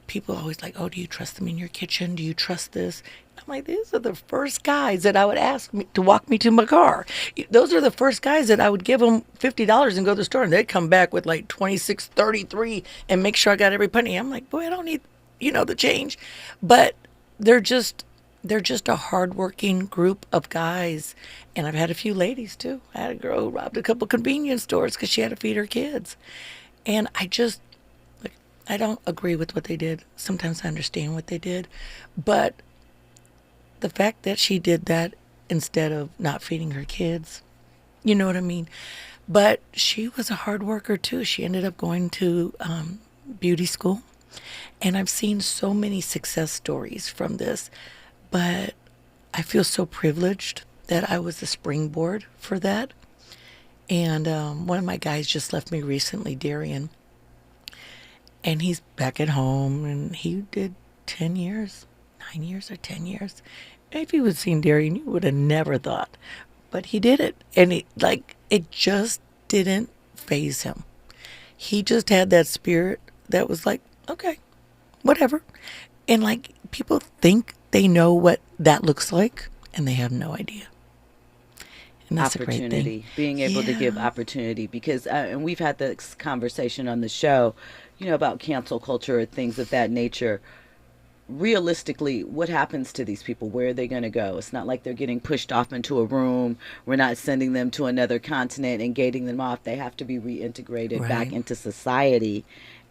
people always like, "Oh, do you trust them in your kitchen? Do you trust this?" I'm like, these are the first guys that I would ask me to walk me to my car. Those are the first guys that I would give them $50 and go to the store, and they'd come back with like $26.33 and make sure I got every penny. I'm like, boy, I don't need, the change. But they're just a hardworking group of guys. And I've had a few ladies too. I had a girl who robbed a couple convenience stores because she had to feed her kids. And I don't agree with what they did. Sometimes I understand what they did. But the fact that she did that instead of not feeding her kids, you know what I mean? But she was a hard worker too. She ended up going to beauty school. And I've seen so many success stories from this. But I feel so privileged that I was the springboard for that. And one of my guys just left me recently, Darian. And he's back at home, and he did 10 years, 9 years or 10 years. If you would have seen Darian, you would have never thought. But he did it. And it just didn't faze him. He just had that spirit that was like, okay, whatever. And people think they know what that looks like, and they have no idea. And that's opportunity, a great thing. Being able to give opportunity, because and we've had this conversation on the show, about cancel culture or things of that nature. Realistically, what happens to these people? Where are they going to go? It's not like they're getting pushed off into a room. We're not sending them to another continent and gating them off. They have to be reintegrated back into society,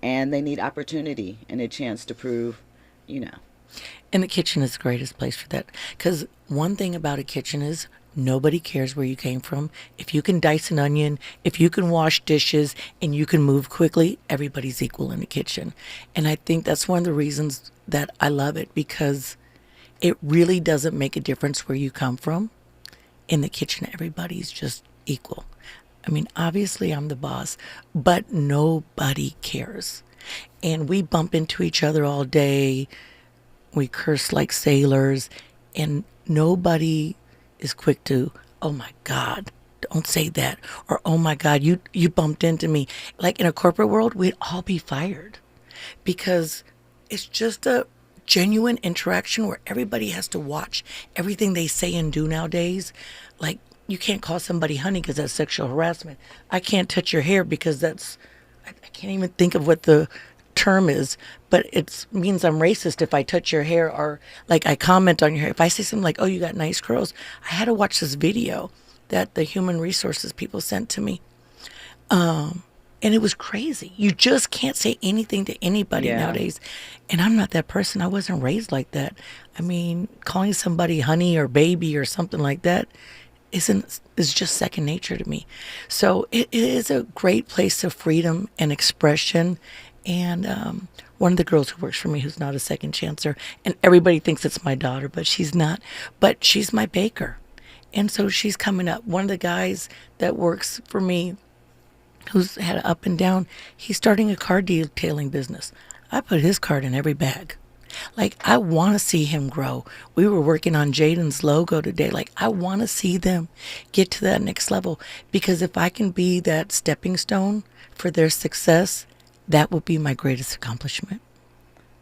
and they need opportunity and a chance to prove, And the kitchen is the greatest place for that. Because one thing about a kitchen is nobody cares where you came from. If you can dice an onion, if you can wash dishes, and you can move quickly, everybody's equal in the kitchen. And I think that's one of the reasons that I love it, because it really doesn't make a difference where you come from. In the kitchen, everybody's just equal. I mean, obviously I'm the boss, but nobody cares. And we bump into each other all day. We curse like sailors, and nobody is quick to, "Oh my God, don't say that," or "Oh my God, you bumped into me." Like in a corporate world, we'd all be fired, because it's just a genuine interaction where everybody has to watch everything they say and do nowadays. Like, you can't call somebody honey because that's sexual harassment. I can't touch your hair because I can't even think of what the term is, but it means I'm racist if I touch your hair, or I comment on your hair. If I say something like, "Oh, you got nice curls," I had to watch this video that the human resources people sent to me. And it was crazy. You just can't say anything to anybody nowadays. And I'm not that person. I wasn't raised like that. I mean, calling somebody honey or baby or something like that is just second nature to me. So it is a great place of freedom and expression. And one of the girls who works for me, who's not a second chancer, and everybody thinks it's my daughter, but she's not. But she's my baker. And so she's coming up. One of the guys that works for me, who's had an up and down, he's starting a car detailing business. I put his card in every bag. I want to see him grow. We were working on Jaden's logo today. I want to see them get to that next level, because if I can be that stepping stone for their success, that would be my greatest accomplishment.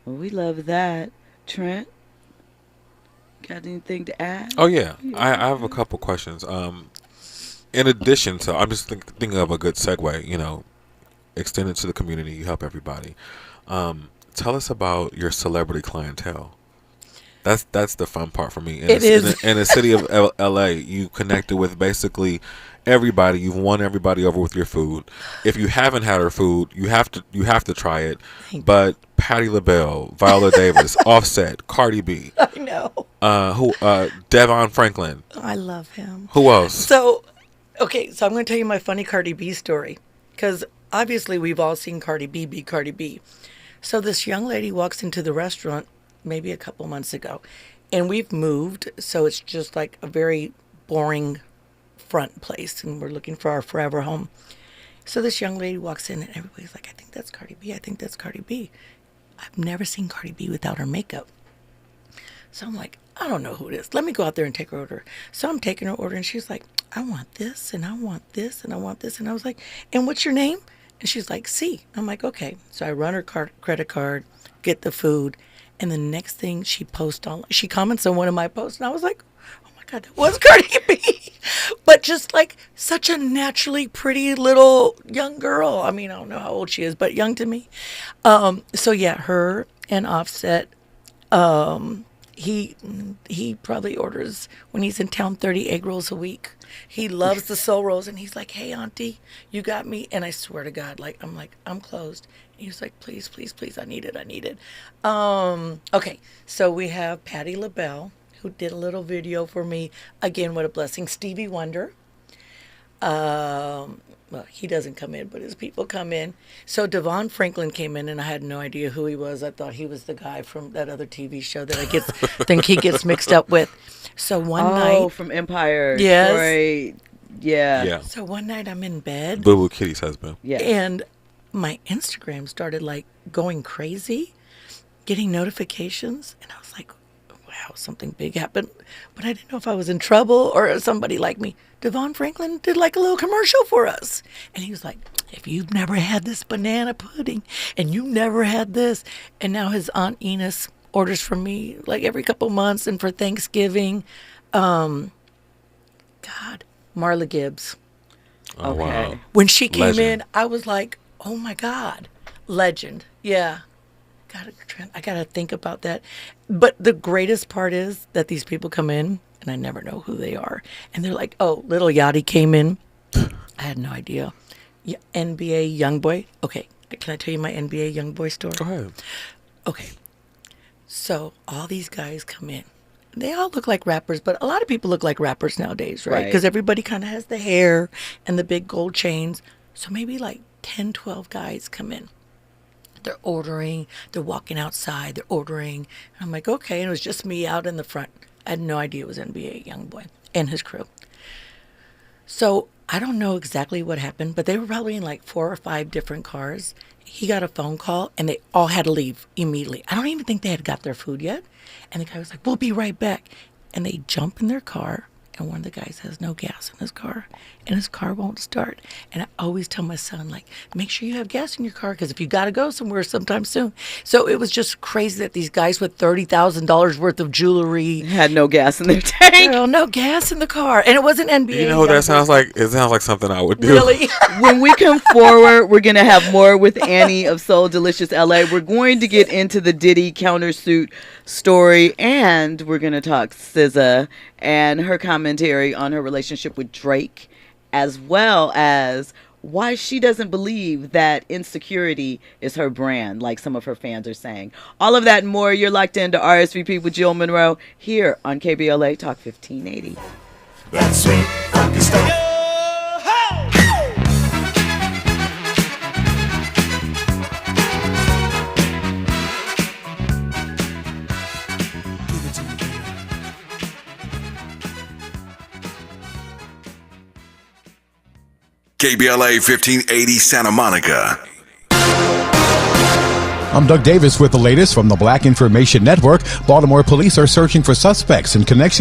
Well, we love that. Trent, got anything to add? Oh, yeah. I have a couple questions. In addition to, I'm just thinking of a good segue, extend it to the community, you help everybody. Tell us about your celebrity clientele. That's the fun part for me. In the city of LA, you connected with basically everybody. You've won everybody over with your food. If you haven't had her food, you have to try it. But Patti LaBelle, Viola Davis, Offset, Cardi B. I know. Devon Franklin. I love him. Who else? So I'm going to tell you my funny Cardi B story, because obviously we've all seen Cardi B be Cardi B. So this young lady walks into the restaurant maybe a couple months ago, and we've moved, so it's just like a very boring front place, and we're looking for our forever home. So this young lady walks in, and everybody's like, I think that's Cardi B. I think that's Cardi B. I've never seen Cardi B without her makeup. So I'm like, I don't know who it is. Let me go out there and take her order. So I'm taking her order, and she's like, I want this, and I want this, and I want this. And I was like, and what's your name? And she's like, C. I'm like, okay. So I run her credit card, get the food, and the next thing she posts on, she comments on one of my posts, and I was like, oh my God, that was Cardi B. But just like such a naturally pretty little young girl. I mean, I don't know how old she is, but young to me. So yeah, her and Offset, he probably orders, when he's in town, 30 egg rolls a week. He loves the soul rolls, and he's like, hey, auntie, you got me. And I swear to God, I'm closed. And he's like, please, please, please, I need it. Okay, so we have Patti LaBelle, who did a little video for me. Again, what a blessing. Stevie Wonder. Well, he doesn't come in, but his people come in. So Devon Franklin came in, and I had no idea who he was. I thought he was the guy from that other TV show that I think he gets mixed up with. So one night from Empire. Yes. Troy, yeah. So one night I'm in bed. Boo Boo Kitty's husband. Yeah. And my Instagram started like going crazy, getting notifications, and I was like, wow, something big happened. But I didn't know if I was in trouble or somebody like me. Devon Franklin did like a little commercial for us. And he was like, if you've never had this banana pudding and you never had this. And now his Aunt Enos orders from me like every couple months, and for Thanksgiving. God, Marla Gibbs. Oh, okay. Wow. When she came in, I was like, oh my God, legend. Yeah. I got to think about that. But the greatest part is that these people come in, and I never know who they are. And they're like, oh, Little Yachty came in. I had no idea. NBA Youngboy. Okay, can I tell you my NBA Youngboy story? Go ahead. Okay. So all these guys come in. They all look like rappers, but a lot of people look like rappers nowadays, right? Because everybody kind of has the hair and the big gold chains. So maybe like 10, 12 guys come in. They're ordering. They're walking outside. They're ordering. And I'm like, okay. And it was just me out in the front. I had no idea it was NBA Youngboy and his crew. So I don't know exactly what happened, but they were probably in like 4 or 5 different cars. He got a phone call, and they all had to leave immediately. I don't even think they had got their food yet. And the guy was like, we'll be right back. And they jump in their car, and one of the guys has no gas in his car, and his car won't start. And I always tell my son, like, make sure you have gas in your car, because if you got to go somewhere sometime soon. So it was just crazy that these guys with $30,000 worth of jewelry had no gas in their tank. Girl, no gas in the car. And it wasn't NBA. You know what that sounds like? It sounds like something I would do. Really? When we come forward, we're going to have more with Annie of Soul Delicious LA. We're going to get into the Diddy Countersued story, and we're going to talk SZA and her commentary on her relationship with Drake, as well as why she doesn't believe that insecurity is her brand, like some of her fans are saying. All of that and more. You're locked into RSVP with Jill Munroe here on KBLA Talk 1580. That's sweet, funky stuff. KBLA 1580 Santa Monica. I'm Doug Davis with the latest from the Black Information Network. Baltimore police are searching for suspects in connection